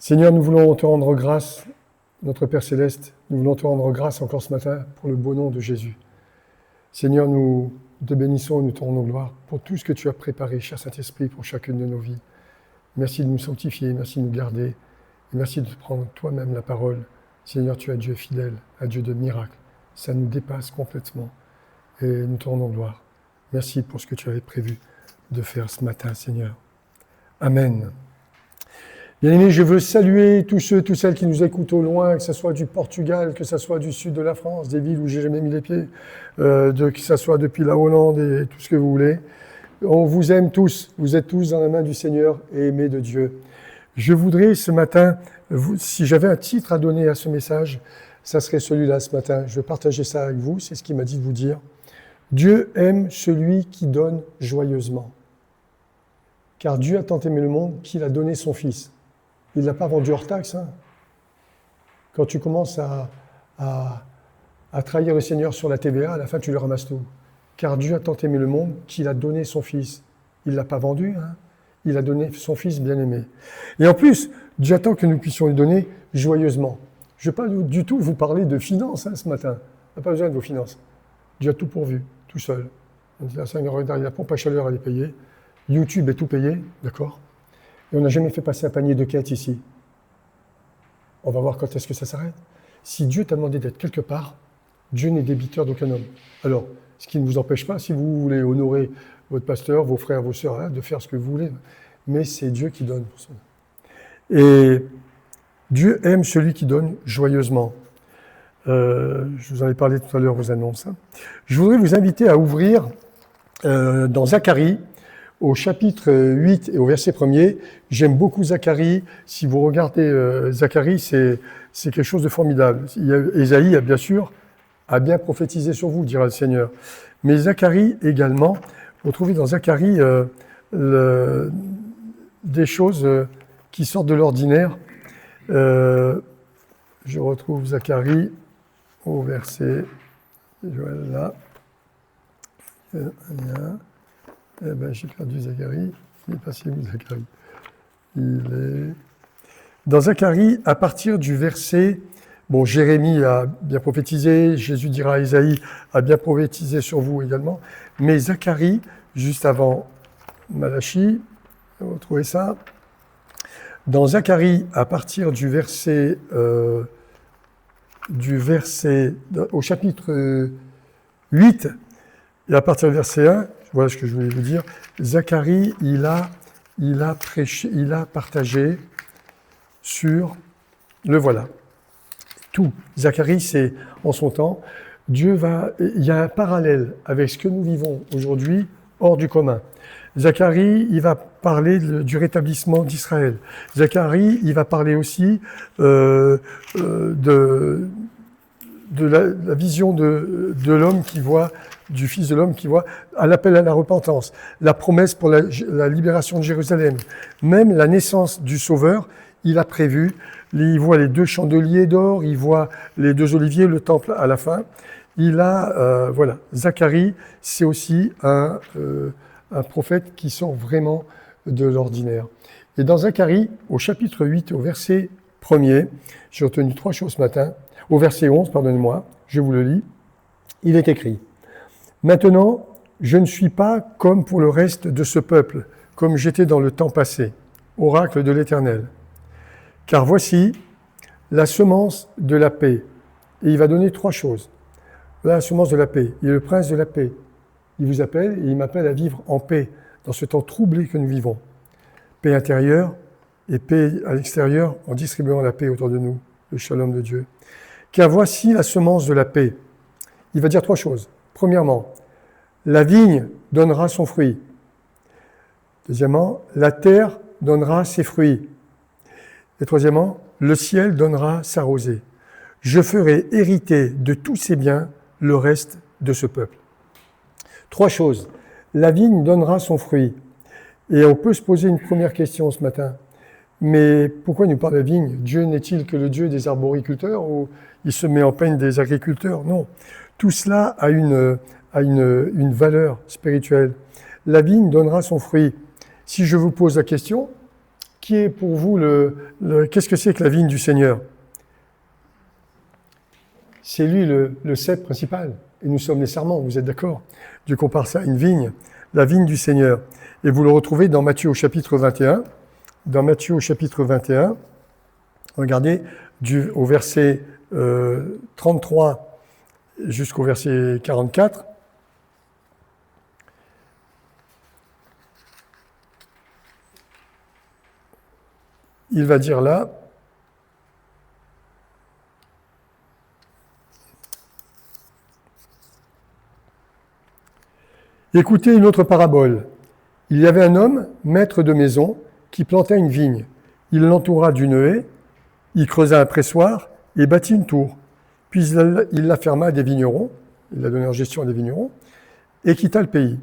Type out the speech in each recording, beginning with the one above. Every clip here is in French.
Seigneur, nous voulons te rendre grâce, notre Père Céleste, nous voulons te rendre grâce encore ce matin pour le beau nom de Jésus. Seigneur, nous te bénissons et nous te rendons gloire pour tout ce que tu as préparé, cher Saint-Esprit, pour chacune de nos vies. Merci de nous sanctifier, merci de nous garder, et merci de prendre toi-même la parole. Seigneur, tu es Dieu fidèle, un Dieu de miracles. Ça nous dépasse complètement et nous te rendons gloire. Merci pour ce que tu avais prévu de faire ce matin, Seigneur. Amen. Bien-aimés, je veux saluer tous ceux, toutes celles qui nous écoutent au loin, que ce soit du Portugal, que ce soit du sud de la France, des villes où j'ai jamais mis les pieds, que ce soit depuis la Hollande et tout ce que vous voulez. On vous aime tous, vous êtes tous dans la main du Seigneur et aimés de Dieu. Je voudrais ce matin, si j'avais un titre à donner à ce message, ça serait celui-là ce matin. Je vais partager ça avec vous, c'est ce qu'il m'a dit de vous dire. Dieu aime celui qui donne joyeusement. Car Dieu a tant aimé le monde qu'il a donné son Fils. Il ne l'a pas vendu hors taxe. Hein. Quand tu commences à trahir le Seigneur sur la TVA, à la fin tu le ramasses tout. Car Dieu a tant aimé le monde qu'il a donné son Fils. Il ne l'a pas vendu, hein. Il a donné son Fils bien-aimé. Et en plus, Dieu attend que nous puissions lui donner joyeusement. Je ne vais pas du tout vous parler de finances ce matin. On n'a pas besoin de vos finances. Dieu a tout pourvu, tout seul. On dit, la pompe à chaleur, elle est payée. YouTube est tout payé, d'accord ? Et on n'a jamais fait passer un panier de quêtes ici. On va voir quand est-ce que ça s'arrête. Si Dieu t'a demandé d'être quelque part, Dieu n'est débiteur d'aucun homme. Alors, ce qui ne vous empêche pas, si vous voulez honorer votre pasteur, vos frères, vos sœurs, de faire ce que vous voulez, mais c'est Dieu qui donne pour ça. Et Dieu aime celui qui donne joyeusement. Je vous en ai parlé tout à l'heure aux annonces. Je voudrais vous inviter à ouvrir dans Zacharie, au chapitre 8 et au verset 1er. J'aime beaucoup Zacharie. Si vous regardez Zacharie, c'est quelque chose de formidable. Ésaïe, bien sûr, a bien prophétisé sur vous, dira le Seigneur. Mais Zacharie également, vous trouvez dans Zacharie des choses qui sortent de l'ordinaire. Je retrouve Zacharie au verset, voilà. Eh ben, j'ai perdu Zacharie. Il est passé où, Zacharie ? Il est... Dans Zacharie, à partir du verset... Bon, Jérémie a bien prophétisé, Jésus dira à Ésaïe a bien prophétisé sur vous également. Mais Zacharie, juste avant Malachie, vous trouvez ça ? Dans Zacharie, à partir du verset... au chapitre 8, et à partir du verset 1, voilà ce que je voulais vous dire. Zacharie, il a prêché, il a partagé sur le voilà. Tout. Zacharie, c'est en son temps. Il y a un parallèle avec ce que nous vivons aujourd'hui hors du commun. Zacharie, il va parler du rétablissement d'Israël. Zacharie, il va parler aussi de la vision de l'homme qui voit, du Fils de l'homme qui voit, à l'appel à la repentance, la promesse pour la libération de Jérusalem, même la naissance du Sauveur, il a prévu, il voit les 2 chandeliers d'or, il voit les 2 oliviers, le temple à la fin. Il a, voilà, Zacharie, c'est aussi un prophète qui sort vraiment de l'ordinaire. Et dans Zacharie, au chapitre 8, au verset 1er, j'ai retenu 3 choses ce matin, au verset 11, pardonnez-moi, je vous le lis, il est écrit « Maintenant, je ne suis pas comme pour le reste de ce peuple, comme j'étais dans le temps passé, oracle de l'Éternel. Car voici la semence de la paix. » Et il va donner 3 choses. La semence de la paix, il est le prince de la paix. Il vous appelle et il m'appelle à vivre en paix dans ce temps troublé que nous vivons. Paix intérieure et paix à l'extérieur en distribuant la paix autour de nous, le shalom de Dieu. Car voici la semence de la paix. Il va dire 3 choses. Premièrement, la vigne donnera son fruit. Deuxièmement, la terre donnera ses fruits. Et troisièmement, le ciel donnera sa rosée. Je ferai hériter de tous ces biens le reste de ce peuple. 3 choses. La vigne donnera son fruit. Et on peut se poser une première question ce matin. Mais pourquoi il nous parle de la vigne ? Dieu n'est-il que le Dieu des arboriculteurs ou il se met en peine des agriculteurs ? Non. Tout cela a une valeur spirituelle. La vigne donnera son fruit. Si je vous pose la question, qui est pour vous qu'est-ce que c'est que la vigne du Seigneur? C'est lui le cep principal. Et nous sommes les sarments, vous êtes d'accord? Dieu compare ça à une vigne, la vigne du Seigneur. Et vous le retrouvez dans Matthieu au chapitre 21. Dans Matthieu au chapitre 21, regardez, au verset 33 jusqu'au verset 44. Il va dire là, écoutez une autre parabole. Il y avait un homme, maître de maison, qui planta une vigne. Il l'entoura d'une haie, il creusa un pressoir et bâtit une tour. Puis il la ferma à des vignerons, il l'a donné en gestion à des vignerons, et quitta le pays.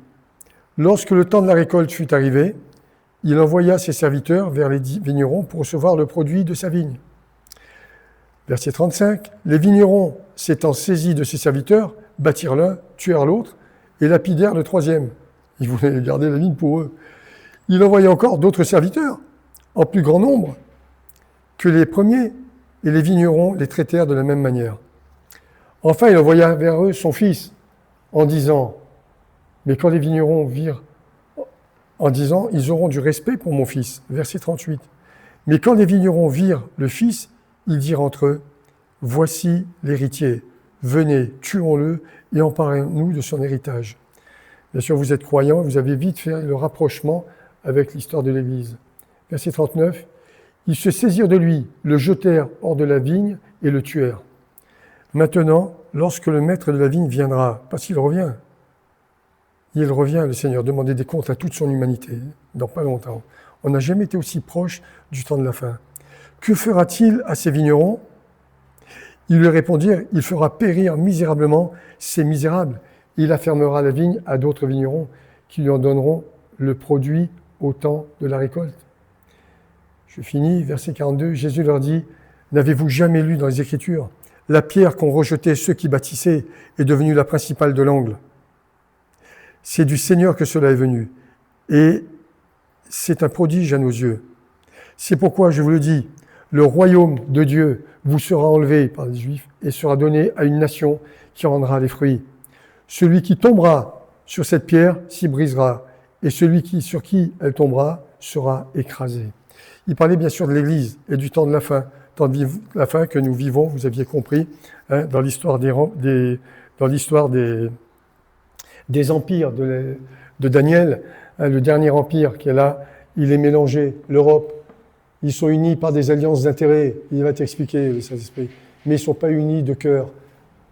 Lorsque le temps de la récolte fut arrivé, il envoya ses serviteurs vers les vignerons pour recevoir le produit de sa vigne. Verset 35, les vignerons, s'étant saisis de ses serviteurs, battirent l'un, tuèrent l'autre, et lapidèrent le troisième. Ils voulaient garder la vigne pour eux. Il envoya encore d'autres serviteurs, en plus grand nombre que les premiers, et les vignerons les traitèrent de la même manière. Enfin, il envoya vers eux son fils, en disant, mais quand les vignerons virent, en disant, ils auront du respect pour mon fils. Verset 38. Mais quand les vignerons virent le fils, ils dirent entre eux, voici l'héritier, venez, tuons-le et emparons-nous de son héritage. Bien sûr, vous êtes croyants, vous avez vite fait le rapprochement avec l'histoire de l'Église. Verset 39. Ils se saisirent de lui, le jetèrent hors de la vigne et le tuèrent. Maintenant, lorsque le maître de la vigne viendra, parce qu'il revient, le Seigneur, demander des comptes à toute son humanité, dans pas longtemps. On n'a jamais été aussi proche du temps de la fin. Que fera-t-il à ces vignerons? Ils lui répondirent, il fera périr misérablement ces misérables. Il affermera la vigne à d'autres vignerons qui lui en donneront le produit au temps de la récolte. Je finis, verset 42, Jésus leur dit, n'avez-vous jamais lu dans les Écritures, la pierre qu'ont rejetée ceux qui bâtissaient est devenue la principale de l'angle. C'est du Seigneur que cela est venu, et c'est un prodige à nos yeux. C'est pourquoi je vous le dis, le royaume de Dieu vous sera enlevé par les Juifs et sera donné à une nation qui rendra les fruits. Celui qui tombera sur cette pierre s'y brisera, et celui sur qui elle tombera sera écrasé. Il parlait bien sûr de l'Église et du temps de la fin que nous vivons, vous aviez compris, dans l'histoire des empires de Daniel, le dernier empire qui est là, il est mélangé, l'Europe, ils sont unis par des alliances d'intérêts, il va t'expliquer le Saint-Esprit, mais ils ne sont pas unis de cœur.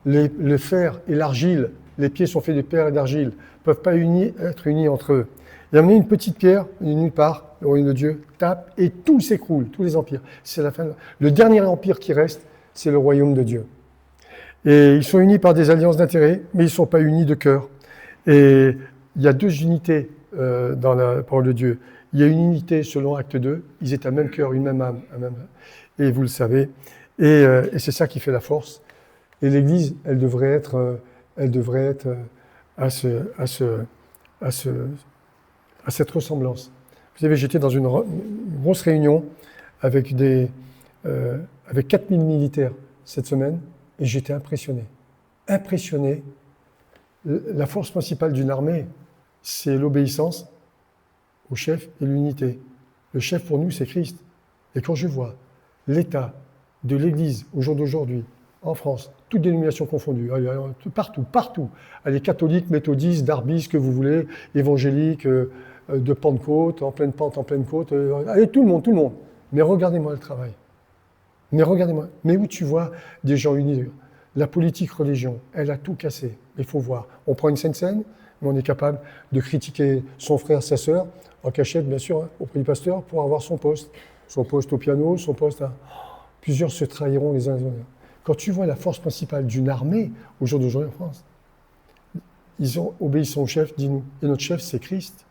Le fer et l'argile, les pieds sont faits de fer et d'argile, ne peuvent pas être unis entre eux. Il a amené une petite pierre, nulle part, le royaume de Dieu tape et tout s'écroule, tous les empires. C'est la fin. Le dernier empire qui reste, c'est le royaume de Dieu. Et ils sont unis par des alliances d'intérêts, mais ils ne sont pas unis de cœur. Et il y a deux unités dans la parole de Dieu. Il y a une unité selon Acte 2, ils étaient un même cœur, une même âme, et vous le savez. Et c'est ça qui fait la force. Et l'Église, elle devrait être à cette ressemblance. Vous savez, j'étais dans une grosse réunion avec 4000 militaires cette semaine, et j'étais impressionné. Impressionné. La force principale d'une armée, c'est l'obéissance au chef et l'unité. Le chef pour nous, c'est Christ. Et quand je vois l'état de l'Église au jour d'aujourd'hui, en France, toutes dénominations confondues, partout. Allez, catholiques, méthodistes, darbis, ce que vous voulez, évangéliques, de Pentecôte, en pleine pente, en pleine côte, allez, tout le monde. Mais regardez-moi le travail. Mais où tu vois des gens unis? La politique religion, elle a tout cassé. Il faut voir. On prend une scène, mais on est capable de critiquer son frère, sa sœur, en cachette, bien sûr, auprès du pasteur, pour avoir son poste. Son poste au piano, son poste à... Plusieurs se trahiront les uns les autres. Quand tu vois la force principale d'une armée, au jour d'aujourd'hui en France, ils ont obéi son chef, dis-nous. Et notre chef, c'est Christ.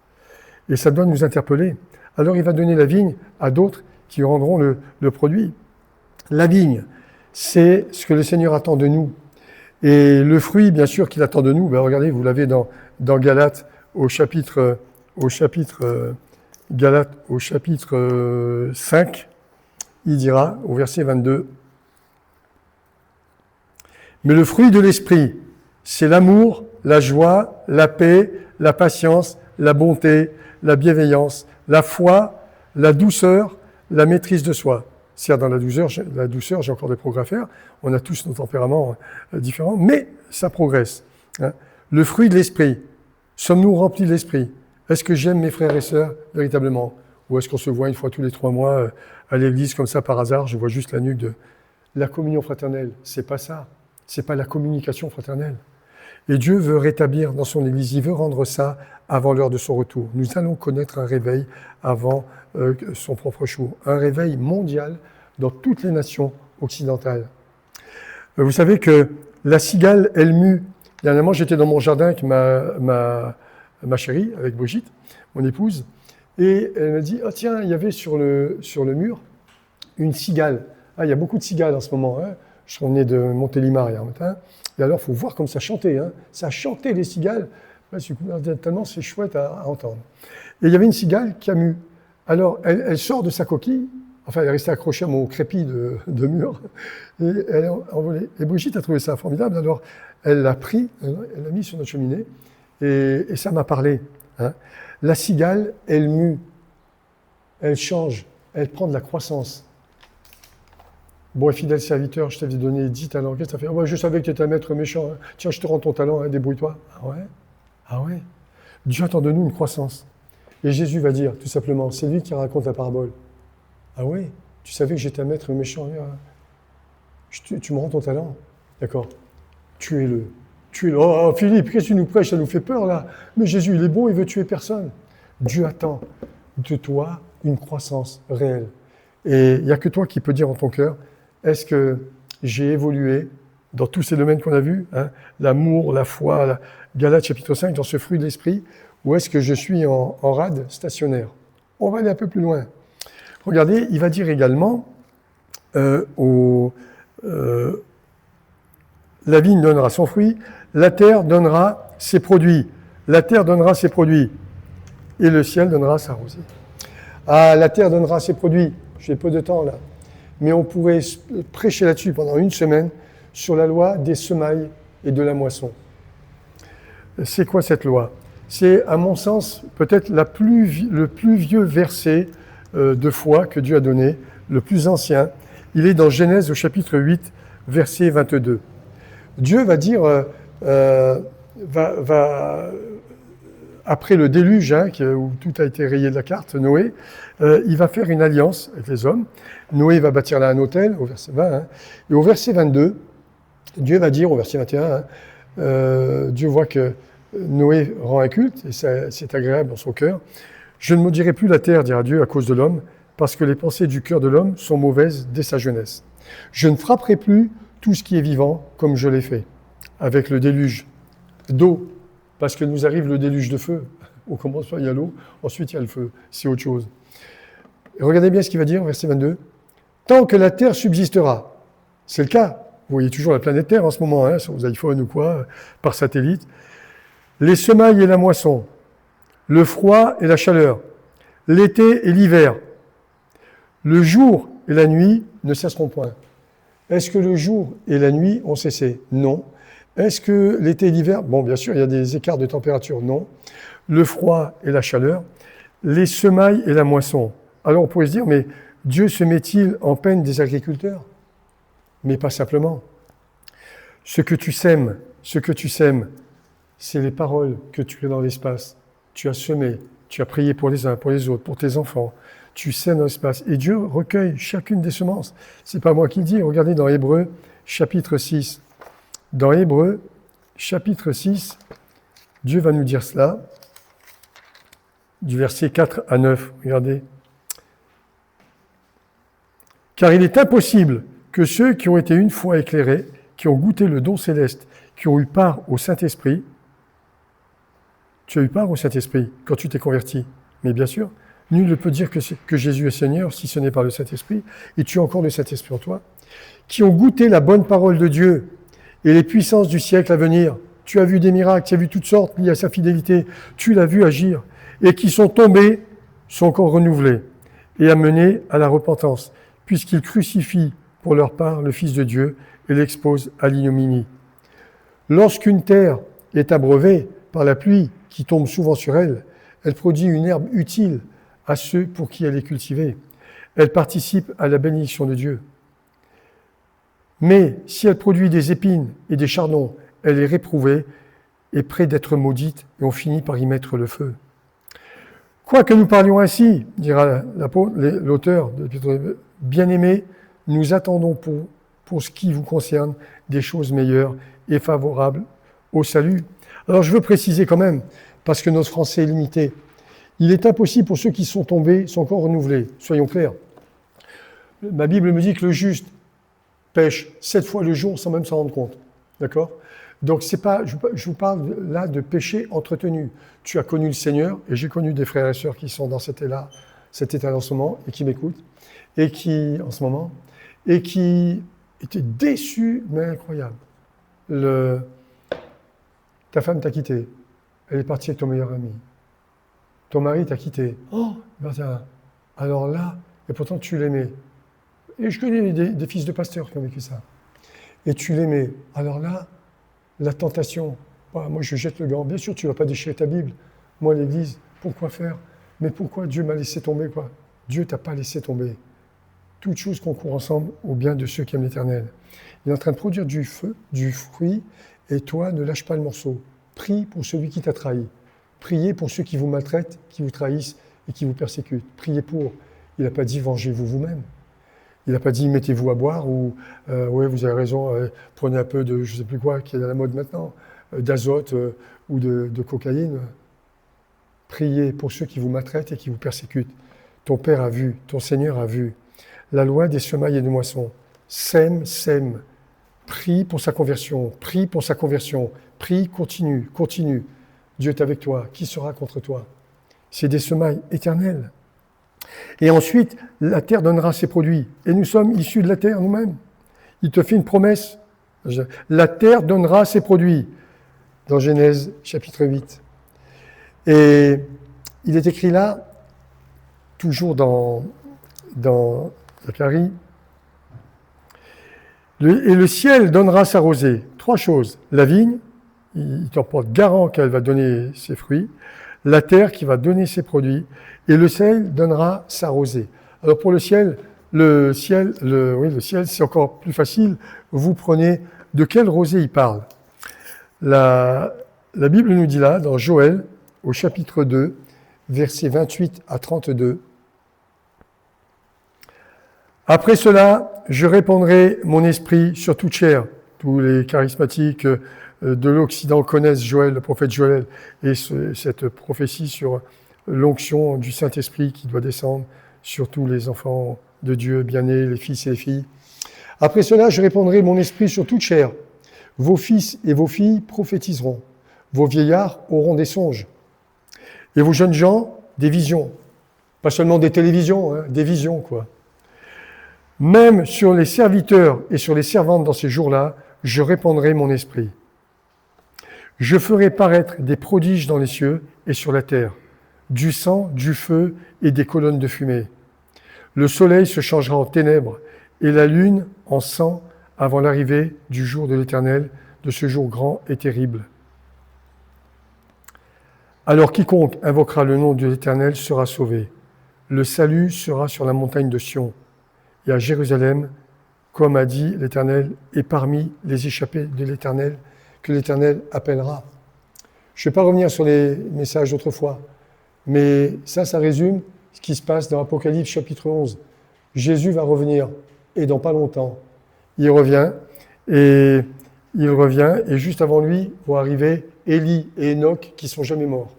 Et ça doit nous interpeller. Alors il va donner la vigne à d'autres qui rendront le produit. La vigne, c'est ce que le Seigneur attend de nous. Et le fruit, bien sûr, qu'il attend de nous, regardez, vous l'avez dans Galates au chapitre Galates au chapitre 5, il dira au verset 22, « Mais le fruit de l'esprit, c'est l'amour, la joie, la paix, la patience, la bonté, la bienveillance, la foi, la douceur, la maîtrise de soi. » C'est-à-dire dans la douceur, j'ai encore des progrès à faire. On a tous nos tempéraments différents, mais ça progresse. Hein. Le fruit de l'esprit, sommes-nous remplis de l'esprit? Est-ce que j'aime mes frères et sœurs véritablement? Ou est-ce qu'on se voit une fois tous les 3 mois à l'église comme ça par hasard? Je vois juste la nuque de la communion fraternelle. C'est pas ça. C'est pas la communication fraternelle. Et Dieu veut rétablir dans son église. Il veut rendre ça avant l'heure de son retour. Nous allons connaître un réveil avant son propre jour. Un réveil mondial dans toutes les nations occidentales. Vous savez que la cigale, elle mue. Dernièrement, j'étais dans mon jardin avec ma chérie, avec Brigitte, mon épouse, et elle m'a dit « Ah tiens, il y avait sur le mur une cigale. Ah, il y a beaucoup de cigales en ce moment. Hein. Je revenais de Montélimar hier matin. Et alors, il faut voir comme ça chantait. Hein. Ça chantait les cigales. Tellement c'est chouette à entendre. Et il y avait une cigale qui a mu. Alors, elle sort de sa coquille. Enfin, elle est restée accrochée à mon crépi de mur. Et elle est envolée. Et Brigitte a trouvé ça formidable. Alors, elle l'a pris, elle l'a mis sur notre cheminée. Et ça m'a parlé. Hein. La cigale, elle mue. Elle change. Elle prend de la croissance. Bon, fidèle serviteur, je t'avais donné 10 talents. Qu'est-ce que tu as fait? Oh, je savais que tu étais un maître méchant. Hein. Tiens, je te rends ton talent, hein, débrouille-toi. Ah ouais? Ah ouais? Dieu attend de nous une croissance. Et Jésus va dire, tout simplement, c'est lui qui raconte la parabole. Ah ouais? Tu savais que j'étais un maître méchant. Tu me rends ton talent? D'accord. Tuez-le. Tuez-le. Oh, Philippe, qu'est-ce que tu nous prêches? Ça nous fait peur, là. Mais Jésus, il est bon, il veut tuer personne. Dieu attend de toi une croissance réelle. Et il n'y a que toi qui peux dire en ton cœur, est-ce que j'ai évolué dans tous ces domaines qu'on a vus, hein, l'amour, la foi, Galates chapitre 5, dans ce fruit de l'esprit, ou est-ce que je suis en rade stationnaire? On va aller un peu plus loin. Regardez, il va dire également, la vigne donnera son fruit, la terre donnera ses produits, la terre donnera ses produits, et le ciel donnera sa rosée. Ah, la terre donnera ses produits. J'ai peu de temps là. Mais on pourrait prêcher là-dessus pendant une semaine sur la loi des semailles et de la moisson. C'est quoi cette loi? C'est, à mon sens, peut-être le plus vieux verset de foi que Dieu a donné, le plus ancien. Il est dans Genèse au chapitre 8, verset 22. Dieu va dire, après le déluge, hein, où tout a été rayé de la carte, Noé, il va faire une alliance avec les hommes. Noé va bâtir là un autel, au verset 20. Hein, et au verset 22, Dieu va dire, au verset 21, hein, Dieu voit que Noé rend un culte, et c'est agréable dans son cœur. « Je ne maudirai plus la terre, dira Dieu, à cause de l'homme, parce que les pensées du cœur de l'homme sont mauvaises dès sa jeunesse. Je ne frapperai plus tout ce qui est vivant comme je l'ai fait, avec le déluge d'eau, parce que nous arrive le déluge de feu. Au commencement, il y a l'eau, ensuite il y a le feu. C'est autre chose. Et regardez bien ce qu'il va dire, verset 22. « Tant que la terre subsistera », c'est le cas. Vous voyez toujours la planète Terre en ce moment, hein, sur vos iPhones ou quoi, par satellite. « Les semailles et la moisson, le froid et la chaleur, l'été et l'hiver, le jour et la nuit ne cesseront point. » Est-ce que le jour et la nuit ont cessé? Non. Est-ce que l'été et l'hiver? Bon, bien sûr, il y a des écarts de température, non. Le froid et la chaleur, les semailles et la moisson. Alors on pourrait se dire, mais Dieu se met-il en peine des agriculteurs? Mais pas simplement. Ce que tu sèmes, c'est les paroles que tu as dans l'espace. Tu as semé, tu as prié pour les uns, pour les autres, pour tes enfants. Tu sèmes dans l'espace. Et Dieu recueille chacune des semences. C'est pas moi qui le dis. Regardez dans Hébreux, chapitre 6. Dans Hébreux, chapitre 6, Dieu va nous dire cela, du verset 4 à 9. Regardez. « Car il est impossible que ceux qui ont été une fois éclairés, qui ont goûté le don céleste, qui ont eu part au Saint-Esprit, tu as eu part au Saint-Esprit quand tu t'es converti, mais bien sûr, nul ne peut dire que Jésus est Seigneur si ce n'est par le Saint-Esprit, et tu as encore le Saint-Esprit en toi, qui ont goûté la bonne parole de Dieu et les puissances du siècle à venir. Tu as vu des miracles, tu as vu toutes sortes liées à sa fidélité, tu l'as vu agir, et qui sont tombés sont encore renouvelés et amenés à la repentance, puisqu'ils crucifient pour leur part le Fils de Dieu et l'exposent à l'ignominie. Lorsqu'une terre est abreuvée par la pluie qui tombe souvent sur elle, elle produit une herbe utile à ceux pour qui elle est cultivée. Elle participe à la bénédiction de Dieu. Mais si elle produit des épines et des chardons, elle est réprouvée et près d'être maudite, et on finit par y mettre le feu. Quoique nous parlions ainsi, dira l'auteur de l'Épître, bien-aimés, nous attendons pour ce qui vous concerne des choses meilleures et favorables au salut. Alors je veux préciser quand même, parce que notre français est limité, il est impossible pour ceux qui sont tombés, sont encore renouvelés, soyons clairs. Ma Bible me dit que le juste pêche 7 fois le jour sans même s'en rendre compte. D'accord ? Donc c'est pas, je vous parle là de péché entretenu. Tu as connu le Seigneur, et j'ai connu des frères et sœurs qui sont dans cet état en ce moment, et qui m'écoutent, et qui étaient déçus, mais incroyable. Ta femme t'a quitté, elle est partie avec ton meilleur ami. Ton mari t'a quitté. Oh, ben alors là, et pourtant tu l'aimais. Et je connais des fils de pasteurs qui ont vécu ça. Et tu l'aimais. Alors là, la tentation, moi je jette le gant. Bien sûr, tu ne vas pas déchirer ta Bible. Moi, l'Église, pourquoi faire? Mais pourquoi Dieu m'a laissé tomber, quoi? Dieu t'a pas laissé tomber. Toutes choses concourent ensemble au bien de ceux qui aiment l'Éternel. Il est en train de produire du fruit, et toi, ne lâche pas le morceau. Prie pour celui qui t'a trahi. Priez pour ceux qui vous maltraitent, qui vous trahissent et qui vous persécutent. Priez pour. Il n'a pas dit vengez-vous vous-même. Il n'a pas dit mettez-vous à boire ou ouais, vous avez raison, prenez un peu de je ne sais plus quoi qui est à la mode maintenant, d'azote ou de cocaïne. Priez pour ceux qui vous maltraitent et qui vous persécutent. Ton Père a vu, ton Seigneur a vu. La loi des semailles et des moissons. Sème. Prie pour sa conversion. Prie pour sa conversion. Prie, continue. Dieu est avec toi. Qui sera contre toi? C'est des semailles éternelles. Et ensuite, la terre donnera ses produits. Et nous sommes issus de la terre nous-mêmes. Il te fait une promesse. La terre donnera ses produits. Dans Genèse chapitre 8. Et il est écrit là, toujours dans Zacharie, et le ciel donnera sa rosée. 3 choses. La vigne, il t'en porte garant qu'elle va donner ses fruits. La terre qui va donner ses produits. Et le ciel donnera sa rosée. Alors pour le ciel, c'est encore plus facile. Vous prenez de quelle rosée il parle. La Bible nous dit là, dans Joël, au chapitre 2, versets 28 à 32. Après cela, je répandrai mon esprit sur toute chair. Tous les charismatiques de l'Occident connaissent Joël, le prophète Joël, et cette prophétie sur l'onction du Saint-Esprit qui doit descendre sur tous les enfants de Dieu bien-nés, les fils et les filles. Après cela, je répandrai mon esprit sur toute chair. Vos fils et vos filles prophétiseront. Vos vieillards auront des songes. Et vos jeunes gens, des visions. Pas seulement des télévisions, hein, des visions, quoi. Même sur les serviteurs et sur les servantes dans ces jours-là, je répandrai mon esprit. Je ferai paraître des prodiges dans les cieux et sur la terre, du sang, du feu et des colonnes de fumée. Le soleil se changera en ténèbres et la lune en sang avant l'arrivée du jour de l'Éternel, de ce jour grand et terrible. Alors quiconque invoquera le nom de l'Éternel sera sauvé. Le salut sera sur la montagne de Sion et à Jérusalem, comme a dit l'Éternel, et parmi les échappés de l'Éternel, que l'Éternel appellera. Je ne vais pas revenir sur les messages d'autrefois, mais ça résume ce qui se passe dans Apocalypse chapitre 11. Jésus va revenir, et dans pas longtemps, il revient, et juste avant lui vont arriver Élie et Enoch qui ne sont jamais morts.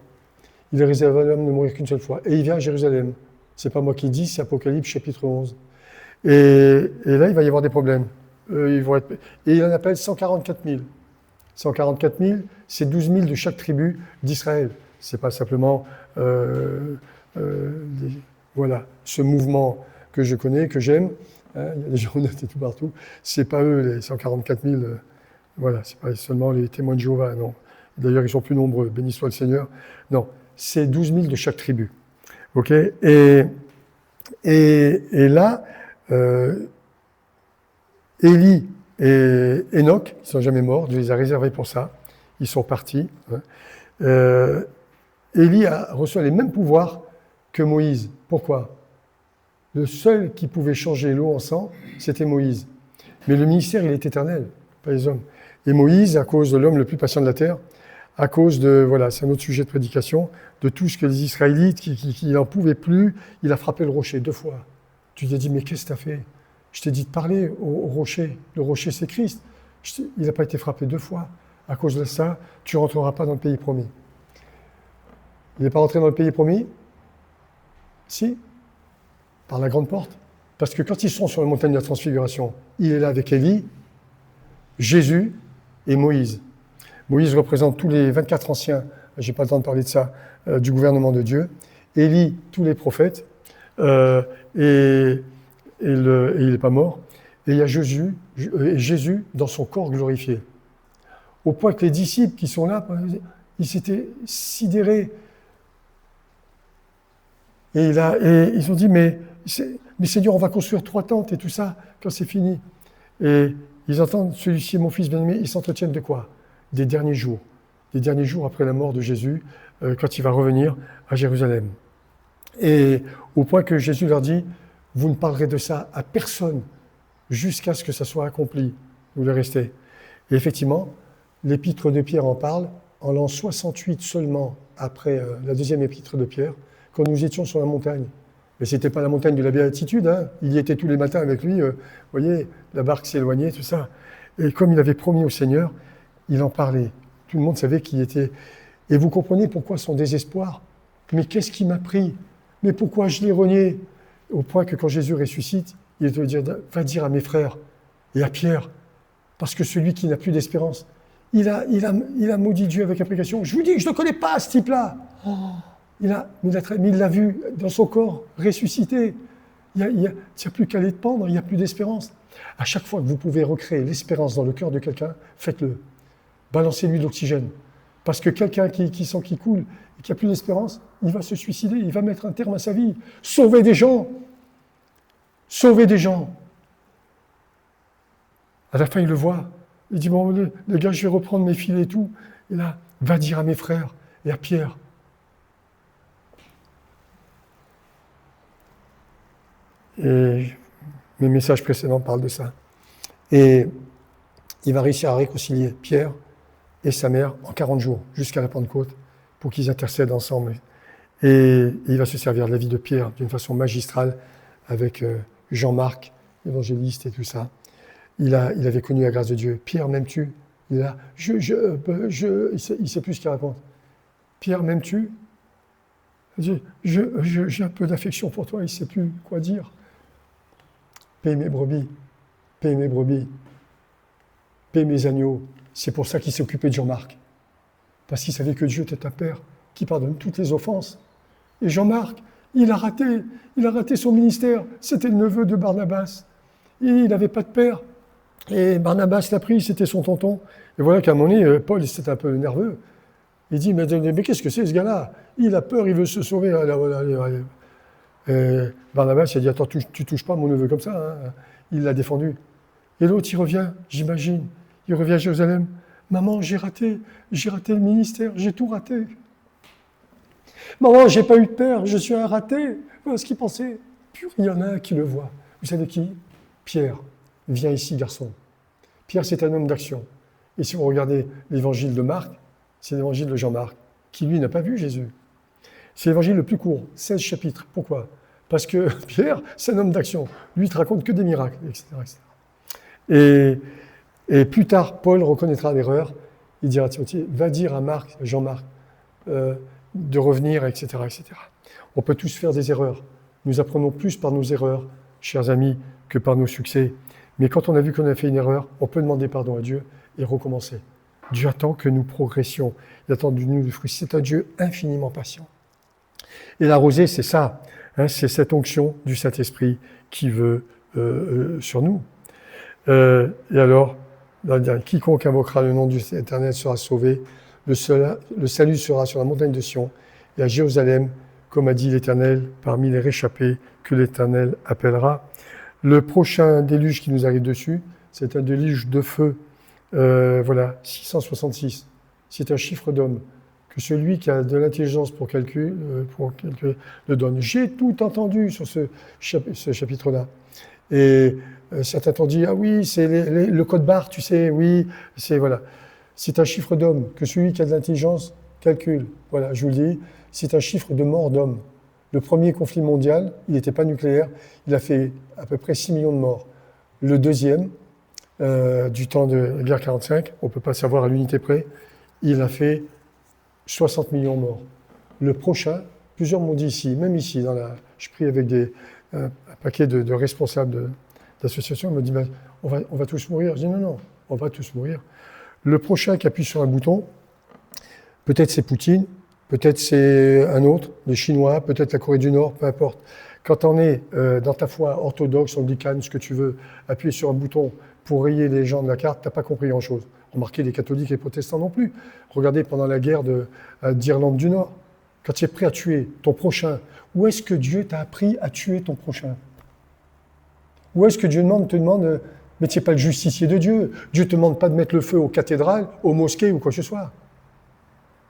Il est réservé à l'homme de ne mourir qu'une seule fois. Et il vient à Jérusalem. Ce n'est pas moi qui dis, c'est Apocalypse chapitre 11. Et là, il va y avoir des problèmes. Et il en appelle 144 000. 144 000, c'est 12 000 de chaque tribu d'Israël. Ce n'est pas simplement voilà, ce mouvement que je connais, que j'aime. Hein, il y a des gens honnêtes et tout partout. Ce n'est pas eux, les 144 000. Voilà, ce n'est pas seulement les témoins de Jéhovah, non. D'ailleurs, ils sont plus nombreux, béni soit le Seigneur. Non, c'est 12 000 de chaque tribu. Ok. Et là, Élie et Enoch, ils ne sont jamais morts, Dieu les a réservés pour ça. Ils sont partis. Élie a reçu les mêmes pouvoirs que Moïse. Pourquoi? Le seul qui pouvait changer l'eau en sang, c'était Moïse. Mais le ministère, il est éternel, pas les hommes. Et Moïse, à cause de l'homme le plus patient de la terre, à cause de, voilà, c'est un autre sujet de prédication, de tout ce que les Israélites, qui n'en pouvaient plus, il a frappé le rocher 2 fois. Tu t'es dit, mais qu'est-ce que tu as fait? Je t'ai dit de parler au rocher. Le rocher, c'est Christ. Il n'a pas été frappé 2 fois. À cause de ça, tu ne rentreras pas dans le pays promis. Il n'est pas rentré dans le pays promis? Si, par la grande porte. Parce que quand ils sont sur la montagne de la transfiguration, il est là avec Élie, Jésus et Moïse. Moïse représente tous les 24 anciens, je n'ai pas le temps de parler de ça, du gouvernement de Dieu. Élie, tous les prophètes, et il n'est pas mort. Et il y a Jésus dans son corps glorifié. Au point que les disciples qui sont là, ils s'étaient sidérés. Et ils ont dit, mais Seigneur, on va construire 3 tentes et tout ça, quand c'est fini. Et ils entendent, celui-ci est mon fils bien-aimé, ils s'entretiennent de quoi? Des derniers jours. Des derniers jours après la mort de Jésus, quand il va revenir à Jérusalem. Et au point que Jésus leur dit, vous ne parlerez de ça à personne jusqu'à ce que ça soit accompli. Vous le restez. Et effectivement, l'épître de Pierre en parle en l'an 68 seulement après la deuxième épître de Pierre, quand nous étions sur la montagne. Mais ce n'était pas la montagne de la béatitude, hein. Il y était tous les matins avec lui, vous voyez, la barque s'éloignait, tout ça. Et comme il avait promis au Seigneur, il en parlait. Tout le monde savait qui il était. Et vous comprenez pourquoi son désespoir. Mais qu'est-ce qui m'a pris? Mais pourquoi je l'ai renié? Au point que quand Jésus ressuscite, il te dire, va dire à mes frères et à Pierre, parce que celui qui n'a plus d'espérance, il a maudit Dieu avec application. Je vous dis que je ne le connais pas, ce type-là. Mais il l'a vu dans son corps ressuscité. Il n'y a plus qu'à aller te pendre, il n'y a plus d'espérance. À chaque fois que vous pouvez recréer l'espérance dans le cœur de quelqu'un, faites-le. Balancez-lui de l'oxygène. Parce que quelqu'un qui sent qu'il coule et qui n'a plus d'espérance, il va se suicider, il va mettre un terme à sa vie. Sauvez des gens. Sauvez des gens. À la fin, il le voit. Il dit, bon, les gars, je vais reprendre mes filets et tout. Et là, va dire à mes frères et à Pierre. Et mes messages précédents parlent de ça. Et il va réussir à réconcilier Pierre et sa mère en 40 jours, jusqu'à la Pentecôte, pour qu'ils intercèdent ensemble. Et il va se servir de la vie de Pierre d'une façon magistrale avec Jean-Marc, évangéliste et tout ça. Il avait connu la grâce de Dieu. Pierre, m'aimes-tu? Il est là. Il sait plus ce qu'il raconte. Pierre, m'aimes-tu? J'ai un peu d'affection pour toi, il ne sait plus quoi dire. Paie mes brebis, paie mes brebis, paie mes agneaux. C'est pour ça qu'il s'est occupé de Jean-Marc. Parce qu'il savait que Dieu était un père qui pardonne toutes les offenses. Et Jean-Marc, il a raté son ministère. C'était le neveu de Barnabas. Et il n'avait pas de père. Et Barnabas l'a pris, c'était son tonton. Et voilà qu'à un moment donné, Paul, c'était un peu nerveux. Il dit, mais qu'est-ce que c'est ce gars-là? Il a peur, il veut se sauver. Barnabas, il a dit, attends, tu touches pas mon neveu comme ça. Hein. Il l'a défendu. Et l'autre, il revient, j'imagine. Il revient à Jérusalem. Maman, j'ai raté le ministère, j'ai tout raté. Maman, j'ai pas eu de père, je suis un raté. Voilà ce qu'il pensait. Puis il y en a un qui le voit. Vous savez qui? Pierre. Viens ici, garçon. Pierre, c'est un homme d'action. Et si vous regardez l'évangile de Marc, c'est l'évangile de Jean-Marc, qui lui n'a pas vu Jésus. C'est l'évangile le plus court, 16 chapitres. Pourquoi? Parce que Pierre, c'est un homme d'action. Lui, il ne te raconte que des miracles, etc. etc. Et plus tard, Paul reconnaîtra l'erreur. Il dira à Timothée, va dire à Marc, Jean-Marc, de revenir, etc., etc. On peut tous faire des erreurs. Nous apprenons plus par nos erreurs, chers amis, que par nos succès. Mais quand on a vu qu'on a fait une erreur, on peut demander pardon à Dieu et recommencer. Dieu attend que nous progressions. Il attend de nous du fruit. C'est un Dieu infiniment patient. Et la rosée, c'est ça. Hein, c'est cette onction du Saint-Esprit qui veut sur nous. Et alors, quiconque invoquera le nom du Éternel sera sauvé. Le salut sera sur la montagne de Sion et à Jérusalem comme a dit l'Éternel, parmi les réchappés que l'Éternel appellera. Le prochain déluge qui nous arrive dessus, c'est un déluge de feu. 666. C'est un chiffre d'homme. Que celui qui a de l'intelligence pour calculer le donne. J'ai tout entendu sur ce chapitre-là. Et certains t'ont dit, ah oui, c'est le code barre, tu sais, oui, c'est un chiffre d'homme. Que celui qui a de l'intelligence calcule. Voilà, je vous le dis, c'est un chiffre de mort d'homme. Le premier conflit mondial, il n'était pas nucléaire, il a fait à peu près 6 millions de morts. Le deuxième, du temps de la guerre 45, on ne peut pas savoir à l'unité près, il a fait 60 millions de morts. Le prochain, plusieurs m'ont dit ici, même ici, je prie avec un paquet de responsables d'associations, ils m'ont dit, on va tous mourir. Je dis non, on va tous mourir. Le prochain qui appuie sur un bouton, peut-être c'est Poutine, peut-être c'est un autre, les Chinois, peut-être la Corée du Nord, peu importe. Quand on est dans ta foi orthodoxe, anglicane, ce que tu veux, appuyer sur un bouton pour rayer les gens de la carte, tu n'as pas compris grand-chose. Remarquez les catholiques et les protestants non plus. Regardez pendant la guerre d'Irlande du Nord, quand tu es prêt à tuer ton prochain, où est-ce que Dieu t'a appris à tuer ton prochain? Où est-ce que Dieu te demande, mais tu n'es pas le justicier de Dieu. Dieu ne te demande pas de mettre le feu aux cathédrales, aux mosquées ou quoi que ce soit.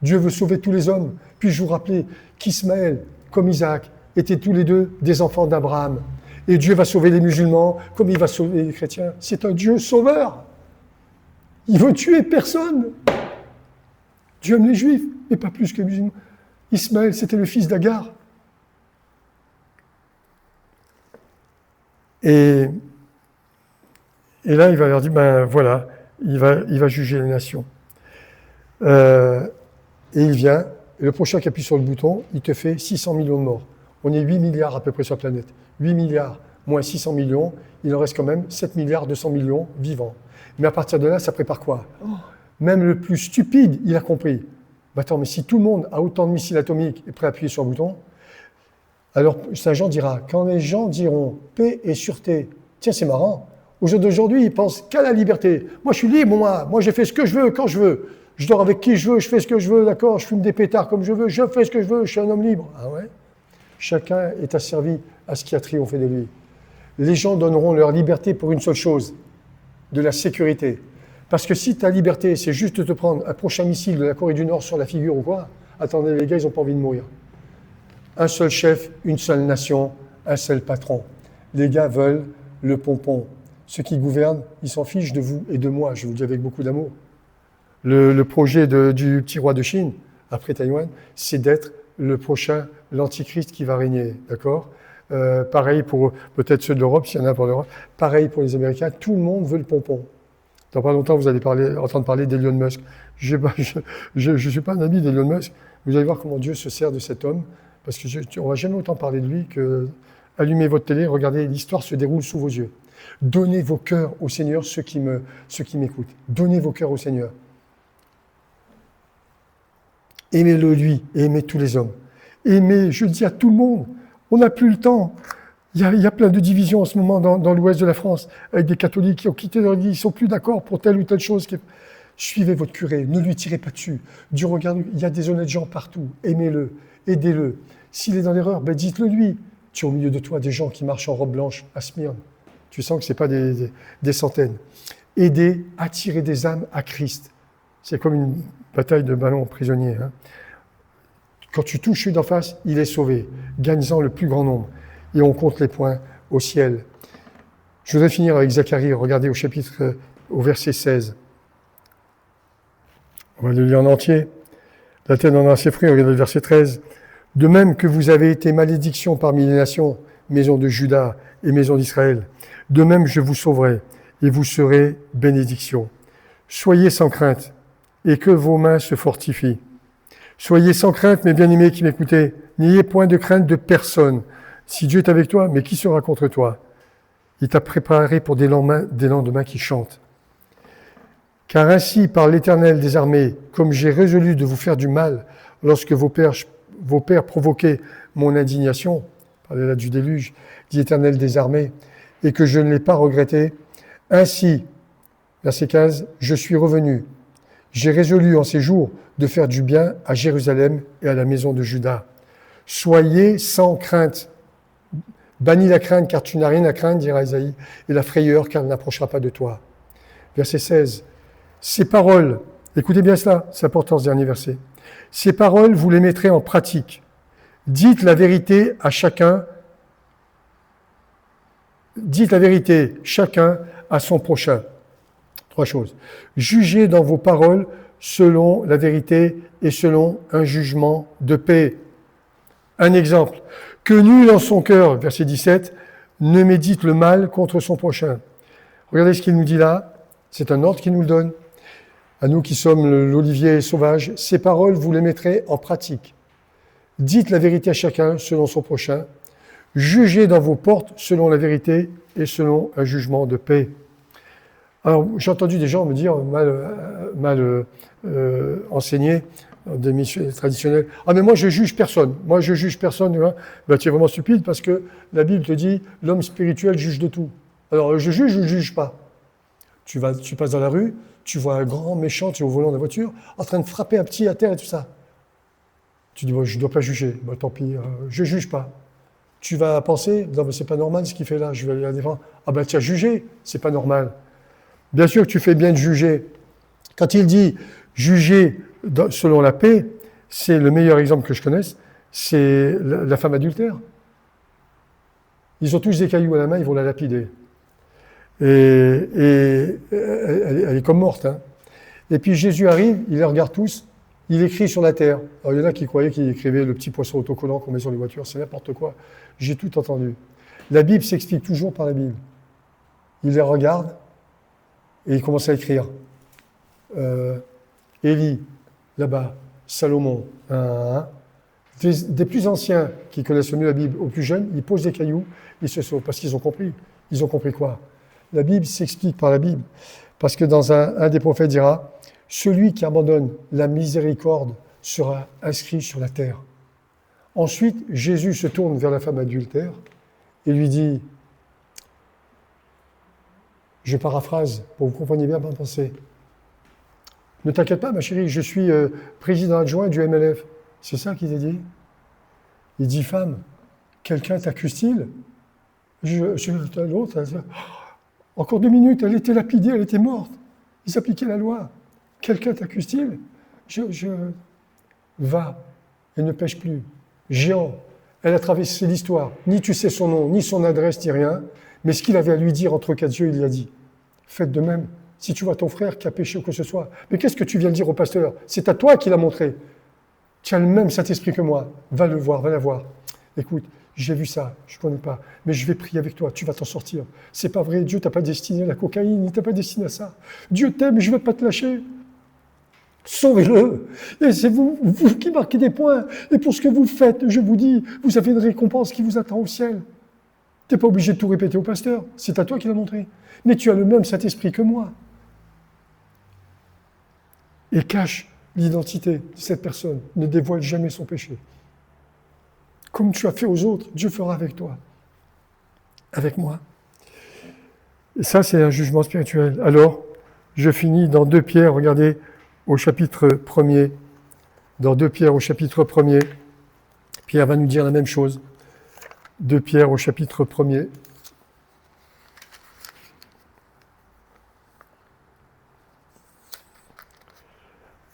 Dieu veut sauver tous les hommes. Puis-je vous rappeler qu'Ismaël, comme Isaac, étaient tous les deux des enfants d'Abraham. Et Dieu va sauver les musulmans comme il va sauver les chrétiens. C'est un Dieu sauveur. Il veut tuer personne. Dieu aime les Juifs, mais pas plus que les musulmans. Ismaël, c'était le fils d'Agar. Et là, il va leur dire, il va juger les nations. Et il vient, et le prochain qui appuie sur le bouton, il te fait 600 millions de morts. On est 8 milliards à peu près sur la planète. 8 milliards moins 600 millions, il en reste quand même 7 milliards 200 millions vivants. Mais à partir de là, ça prépare quoi? Même le plus stupide, il a compris. Attends, mais si tout le monde a autant de missiles atomiques et prêt à appuyer sur le bouton, alors Saint Jean dira, quand les gens diront paix et sûreté, tiens, c'est marrant, au jour d'aujourd'hui, ils pensent qu'à la liberté. Moi, je suis libre, moi, je fais ce que je veux, quand je veux. Je dors avec qui je veux, je fais ce que je veux, d'accord, je fume des pétards comme je veux, je fais ce que je veux, je suis un homme libre. Ah ouais? Chacun est asservi à ce qui a triomphé de lui. Les gens donneront leur liberté pour une seule chose, de la sécurité. Parce que si ta liberté, c'est juste de te prendre un prochain missile de la Corée du Nord sur la figure ou quoi, attendez, les gars, ils n'ont pas envie de mourir. Un seul chef, une seule nation, un seul patron. Les gars veulent le pompon. Ceux qui gouvernent, ils s'en fichent de vous et de moi, je vous le dis avec beaucoup d'amour. Le projet du petit roi de Chine, après Taïwan, c'est d'être le prochain, l'antichrist qui va régner, d'accord? Pareil pour peut-être ceux de l'Europe, s'il y en a pour l'Europe. Pareil pour les Américains, tout le monde veut le pompon. Dans pas longtemps, vous allez entendre parler d'Elon Musk. Je ne suis pas un ami d'Elon Musk. Vous allez voir comment Dieu se sert de cet homme, parce qu'on ne va jamais autant parler de lui que allumez votre télé, regardez, l'histoire se déroule sous vos yeux. Donnez vos cœurs au Seigneur, ceux qui m'écoutent. Donnez vos cœurs au Seigneur. Aimez-le lui et aimez tous les hommes. Aimez, je le dis à tout le monde, on n'a plus le temps. Il y a plein de divisions en ce moment dans l'ouest de la France, avec des catholiques qui ont quitté leur église, ils ne sont plus d'accord pour telle ou telle chose. Suivez votre curé, ne lui tirez pas dessus. Dieu regarde, il y a des honnêtes gens partout. Aimez-le, aidez-le. S'il est dans l'erreur, dites-le lui. Tu es au milieu de toi des gens qui marchent en robe blanche à Smyrne. Tu sens que ce n'est pas des centaines. Aidez, attirez des âmes à Christ. C'est comme une bataille de ballons prisonniers. Hein. Quand tu touches celui d'en face, il est sauvé. Gagne-en le plus grand nombre. Et on compte les points au ciel. Je voudrais finir avec Zacharie. Regardez au verset 16. On va le lire en entier. La terre donnera ses fruits. Regardez le verset 13. De même que vous avez été malédiction parmi les nations, maison de Juda et maison d'Israël, de même je vous sauverai et vous serez bénédiction. Soyez sans crainte et que vos mains se fortifient. Soyez sans crainte, mes bien-aimés qui m'écoutez, n'ayez point de crainte de personne. Si Dieu est avec toi, mais qui sera contre toi? Il t'a préparé pour des lendemains qui chantent. Car ainsi, par l'Éternel des armées, comme j'ai résolu de vous faire du mal lorsque vos pères provoquaient mon indignation, parlez là du déluge, dit l'Éternel des armées, et que je ne l'ai pas regretté, ainsi, verset 15, je suis revenu. J'ai résolu en ces jours de faire du bien à Jérusalem et à la maison de Juda. Soyez sans crainte. Bannis la crainte, car tu n'as rien à craindre, dira Isaïe, et la frayeur, car elle n'approchera pas de toi. Verset 16. Ces paroles, écoutez bien cela, c'est important ce dernier verset. Ces paroles, vous les mettrez en pratique. Dites la vérité à chacun. Dites la vérité, chacun à son prochain. 3 choses. Jugez dans vos paroles selon la vérité et selon un jugement de paix. Un exemple. Que nul en son cœur, verset 17, ne médite le mal contre son prochain. Regardez ce qu'il nous dit là. C'est un ordre qu'il nous le donne. À nous qui sommes l'olivier sauvage, ces paroles, vous les mettrez en pratique. Dites la vérité à chacun selon son prochain. Jugez dans vos portes selon la vérité et selon un jugement de paix. Alors, j'ai entendu des gens me dire, mal enseignés, des missions traditionnelles, « Ah, mais moi, je juge personne. Moi, je juge personne. Hein. » Ben, tu es vraiment stupide parce que la Bible te dit, l'homme spirituel juge de tout. Alors, je juge ou je ne juge pas? Tu passes dans la rue, tu vois un grand méchant, tu es au volant de la voiture, en train de frapper un petit à terre et tout ça. Tu dis, bon, je ne dois pas juger. Ben, tant pis, je ne juge pas. Tu vas penser, non, mais c'est pas normal ce qu'il fait là, je vais aller la défendre. Ah ben, tu as jugé, c'est pas normal. Bien sûr que tu fais bien de juger. Quand il dit juger selon la paix, c'est le meilleur exemple que je connaisse, c'est la femme adultère. Ils ont tous des cailloux à la main, ils vont la lapider. Et elle est comme morte. Hein. Et puis Jésus arrive, il les regarde tous, il écrit sur la terre. Alors il y en a qui croyaient qu'il écrivait le petit poisson autocollant qu'on met sur les voitures, c'est n'importe quoi. J'ai tout entendu. La Bible s'explique toujours par la Bible. Il les regarde et il commence à écrire. Élie, là-bas, Salomon, des plus anciens qui connaissent mieux la Bible aux plus jeunes, ils posent des cailloux, ils se sauvent parce qu'ils ont compris. Ils ont compris quoi? La Bible s'explique par la Bible. Parce que dans un des prophètes dira, celui qui abandonne la miséricorde sera inscrit sur la terre. Ensuite, Jésus se tourne vers la femme adultère et lui dit, je paraphrase pour que vous compreniez bien ma pensée. Ne t'inquiète pas, ma chérie, je suis président adjoint du MLF. C'est ça qu'il a dit. Il dit, femme, quelqu'un t'accuse-t-il? L'autre, encore 2 minutes, elle était lapidée, elle était morte. Ils appliquaient la loi. Quelqu'un t'accuse-t-il? Va et ne pêche plus. Géant, elle a traversé l'histoire. Ni tu sais son nom, ni son adresse, ni rien. Mais ce qu'il avait à lui dire entre 4 yeux, il y a dit. Faites de même. Si tu vois ton frère qui a péché ou que ce soit. Mais qu'est-ce que tu viens de dire au pasteur? C'est à toi qu'il a montré. Tu as le même Saint-Esprit que moi. Va le voir, va la voir. Écoute, j'ai vu ça, je ne connais pas, mais je vais prier avec toi, tu vas t'en sortir. C'est pas vrai, Dieu t'a pas destiné à la cocaïne, il t'a pas destiné à ça. Dieu t'aime, je ne vais pas te lâcher. Sauvez-le. Et c'est vous qui marquez des points. Et pour ce que vous faites, je vous dis, vous avez une récompense qui vous attend au ciel. Tu n'es pas obligé de tout répéter au pasteur, c'est à toi qu'il a montré. Mais tu as le même Saint-Esprit que moi. Et cache l'identité de cette personne, ne dévoile jamais son péché. Comme tu as fait aux autres, Dieu fera avec toi, avec moi. Et ça, c'est un jugement spirituel. Alors, je finis dans 2 Pierre, regardez, au chapitre 1er. Dans 2 Pierre, au chapitre 1er, Pierre va nous dire la même chose. 2 Pierre, au chapitre 1er.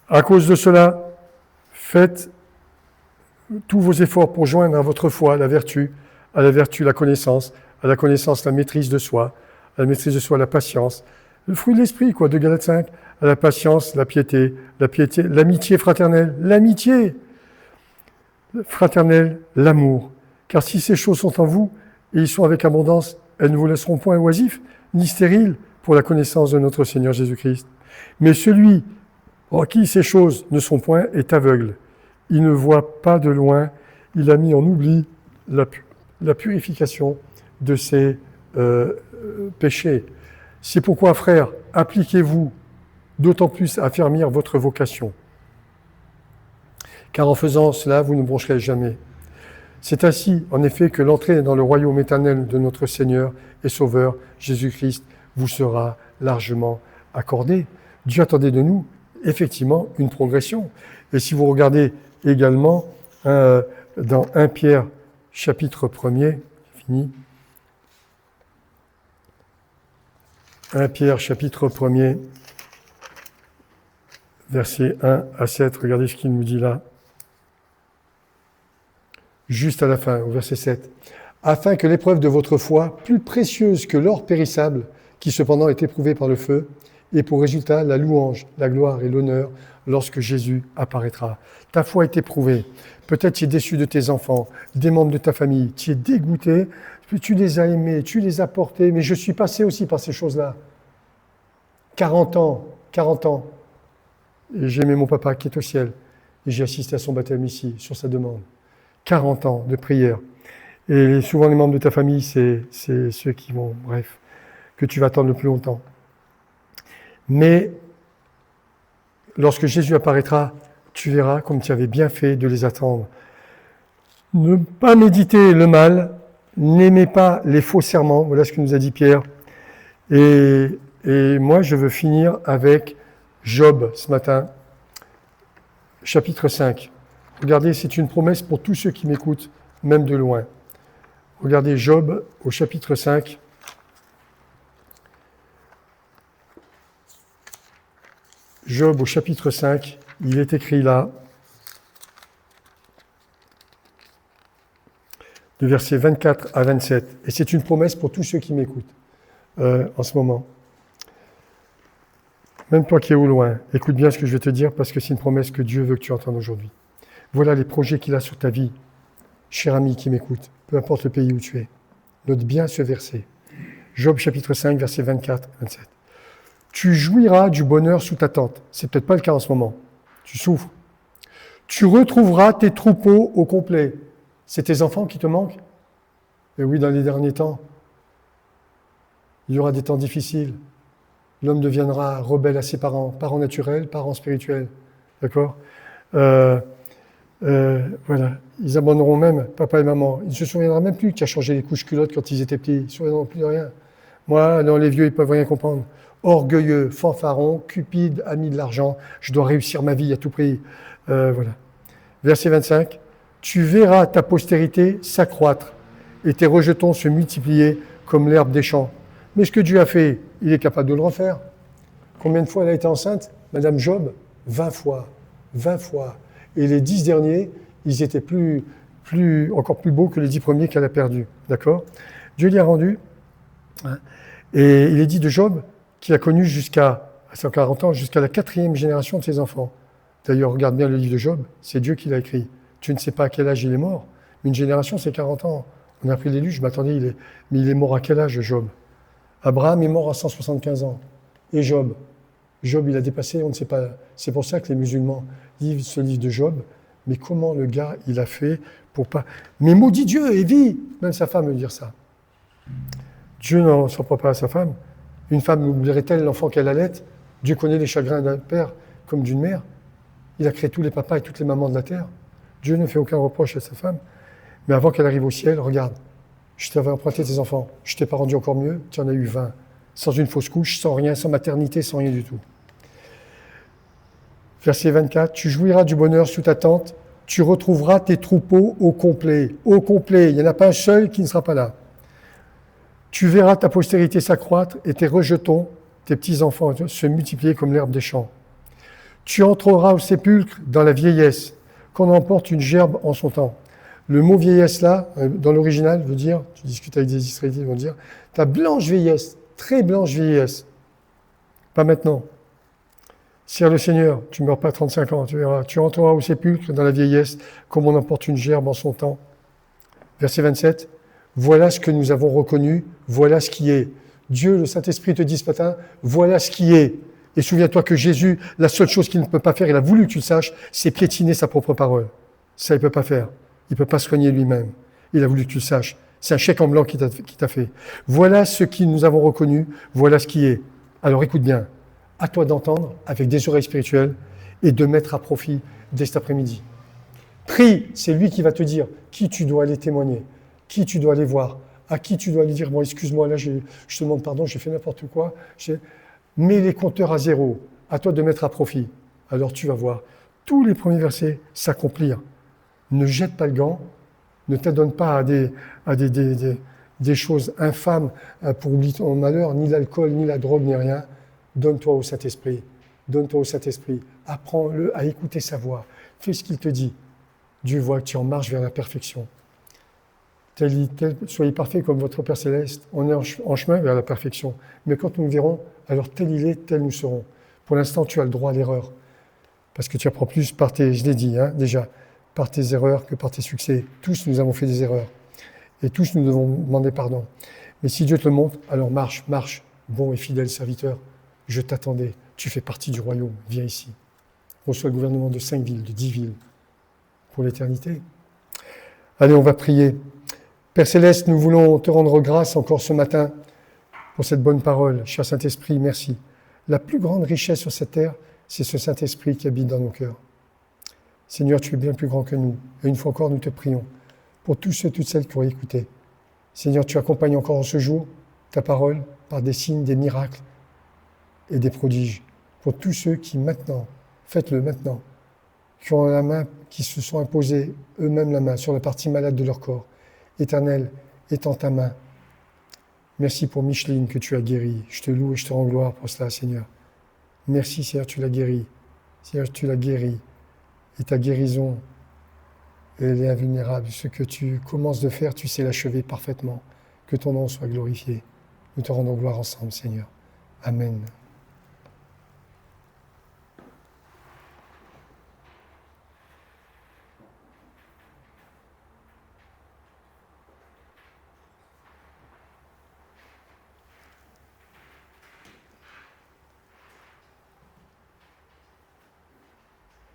À cause de cela, faites tous vos efforts pour joindre à votre foi à la vertu la connaissance, à la connaissance la maîtrise de soi, à la maîtrise de soi la patience, le fruit de l'esprit, de Galates 5, à la patience, la piété, l'amitié fraternelle, l'amour. Car si ces choses sont en vous, et ils sont avec abondance, elles ne vous laisseront point oisifs, ni stériles pour la connaissance de notre Seigneur Jésus-Christ. Mais celui en qui ces choses ne sont point est aveugle. Il ne voit pas de loin, il a mis en oubli la purification de ses péchés. C'est pourquoi, frères, appliquez-vous d'autant plus à affermir votre vocation. Car en faisant cela, vous ne broncherez jamais. C'est ainsi, en effet, que l'entrée dans le royaume éternel de notre Seigneur et Sauveur, Jésus-Christ, vous sera largement accordée. Dieu attendait de nous, effectivement, une progression. Et si vous regardez également dans 1 Pierre, chapitre 1er, fini. 1 Pierre, chapitre 1er, versets 1 à 7. Regardez ce qu'il nous dit là. Juste à la fin, au verset 7. Afin que l'épreuve de votre foi, plus précieuse que l'or périssable, qui cependant est éprouvé par le feu, ait pour résultat la louange, la gloire et l'honneur lorsque Jésus apparaîtra. Ta foi est éprouvée. Peut-être tu es déçu de tes enfants, des membres de ta famille, tu es dégoûté, tu les as aimés, tu les as portés, mais je suis passé aussi par ces choses-là. 40 ans, et j'ai aimé mon papa qui est au ciel, et j'ai assisté à son baptême ici, sur sa demande. 40 ans de prière. Et souvent les membres de ta famille, c'est ceux qui vont, bref, que tu vas attendre le plus longtemps. Mais lorsque Jésus apparaîtra, tu verras comme tu avais bien fait de les attendre. Ne pas méditer le mal, n'aimez pas les faux serments, voilà ce que nous a dit Pierre. Et moi, je veux finir avec Job ce matin, chapitre 5. Regardez, c'est une promesse pour tous ceux qui m'écoutent, même de loin. Regardez Job au chapitre 5. Job au chapitre 5, il est écrit là, de versets 24 à 27. Et c'est une promesse pour tous ceux qui m'écoutent en ce moment. Même toi qui es au loin, écoute bien ce que je vais te dire parce que c'est une promesse que Dieu veut que tu entendes aujourd'hui. Voilà les projets qu'il a sur ta vie, cher ami qui m'écoute, peu importe le pays où tu es. Note bien ce verset. Job chapitre 5, versets 24 à 27. Tu jouiras du bonheur sous ta tente. C'est peut-être pas le cas en ce moment. Tu souffres. Tu retrouveras tes troupeaux au complet. C'est tes enfants qui te manquent? Et oui, dans les derniers temps, il y aura des temps difficiles. L'homme deviendra rebelle à ses parents naturels, parents spirituels. D'accord? Voilà. Ils abandonneront même papa et maman. Ils ne se souviendront même plus qui a changé les couches culottes quand ils étaient petits. Ils ne se souviendront plus de rien. Moi, non, les vieux, ils ne peuvent rien comprendre. Orgueilleux, fanfaron, cupide, ami de l'argent. Je dois réussir ma vie à tout prix. Voilà. Verset 25. Tu verras ta postérité s'accroître et tes rejetons se multiplier comme l'herbe des champs. Mais ce que Dieu a fait, il est capable de le refaire. Combien de fois elle a été enceinte, Madame Job? 20 fois. 20 fois. Et les 10 derniers, ils étaient encore plus beaux que les 10 premiers qu'elle a perdus. D'accord? Dieu l'y a rendu. Et il est dit de Job qu'il a connu jusqu'à 140 ans, jusqu'à la 4e génération de ses enfants. D'ailleurs, regarde bien le livre de Job, c'est Dieu qui l'a écrit. Tu ne sais pas à quel âge il est mort, mais une génération, c'est 40 ans. On a pris l'élu, je m'attendais, mais il est mort à quel âge, Job? Abraham est mort à 175 ans. Et Job, il a dépassé, on ne sait pas. C'est pour ça que les musulmans lisent ce livre de Job. Mais comment le gars, il a fait pour pas... Mais maudit Dieu et vit. Même sa femme veut dire ça. Dieu n'en s'en prend pas à sa femme. Une femme oublierait-elle l'enfant qu'elle allait? Dieu connaît les chagrins d'un père comme d'une mère. Il a créé tous les papas et toutes les mamans de la terre. Dieu ne fait aucun reproche à sa femme. Mais avant qu'elle arrive au ciel, regarde, je t'avais emprunté tes enfants, je ne t'ai pas rendu encore mieux, tu en as eu 20. Sans une fausse couche, sans rien, sans maternité, sans rien du tout. Verset 24, tu jouiras du bonheur sous ta tente, tu retrouveras tes troupeaux au complet. Au complet, il n'y en a pas un seul qui ne sera pas là. Tu verras ta postérité s'accroître et tes rejetons, tes petits-enfants, se multiplier comme l'herbe des champs. Tu entreras au sépulcre dans la vieillesse, qu'on emporte une gerbe en son temps. Le mot vieillesse là, dans l'original, veut dire, tu discutes avec des Israéliens, ils vont dire, ta blanche vieillesse, très blanche vieillesse. Pas maintenant. Sers le Seigneur, tu ne meurs pas à 35 ans, tu verras. Tu entreras au sépulcre dans la vieillesse, comme on emporte une gerbe en son temps. Verset 27. Voilà ce que nous avons reconnu, voilà ce qui est. Dieu, le Saint-Esprit te dit ce matin, voilà ce qui est. Et souviens-toi que Jésus, la seule chose qu'il ne peut pas faire, il a voulu que tu le saches, c'est piétiner sa propre parole. Ça, il ne peut pas faire. Il ne peut pas se renier lui-même. Il a voulu que tu le saches. C'est un chèque en blanc qui t'a fait. Voilà ce que nous avons reconnu, voilà ce qui est. Alors écoute bien, à toi d'entendre avec des oreilles spirituelles et de mettre à profit dès cet après-midi. Prie, c'est lui qui va te dire qui tu dois aller témoigner, qui tu dois aller voir, à qui tu dois aller dire, bon excuse-moi, là je te demande pardon, j'ai fait n'importe quoi. Mets les compteurs à zéro, à toi de mettre à profit. Alors tu vas voir tous les premiers versets s'accomplir. Ne jette pas le gant, ne t'adonne pas à des choses infâmes pour oublier ton malheur, ni l'alcool, ni la drogue, ni rien. Donne-toi au Saint-Esprit. Donne-toi au Saint-Esprit. Apprends-le à écouter sa voix. Fais ce qu'il te dit. Dieu voit que tu en marches vers la perfection. Soyez parfaits comme votre Père Céleste. On est en chemin vers la perfection. Mais quand nous le verrons, alors tel il est, tel nous serons. Pour l'instant, tu as le droit à l'erreur. Parce que tu apprends plus par je l'ai dit déjà, par tes erreurs que par tes succès. Tous nous avons fait des erreurs. Et tous nous devons demander pardon. Mais si Dieu te le montre, alors marche, bon et fidèle serviteur. Je t'attendais. Tu fais partie du royaume. Viens ici. Reçois le gouvernement de 5 villes, de 10 villes. Pour l'éternité. Allez, on va prier. Père Céleste, nous voulons te rendre grâce encore ce matin pour cette bonne parole. Cher Saint-Esprit, merci. La plus grande richesse sur cette terre, c'est ce Saint-Esprit qui habite dans nos cœurs. Seigneur, tu es bien plus grand que nous. Et une fois encore, nous te prions pour tous ceux et toutes celles qui ont écouté. Seigneur, tu accompagnes encore en ce jour ta parole par des signes, des miracles et des prodiges. Pour tous ceux qui maintenant, faites-le maintenant, qui ont la main, qui se sont imposés eux-mêmes la main sur la partie malade de leur corps. Éternel, étends ta main. Merci pour Micheline que tu as guérie. Je te loue et je te rends gloire pour cela, Seigneur. Merci, Seigneur, tu l'as guérie. Seigneur, tu l'as guérie. Et ta guérison, elle est invulnérable. Ce que tu commences de faire, tu sais l'achever parfaitement. Que ton nom soit glorifié. Nous te rendons gloire ensemble, Seigneur. Amen.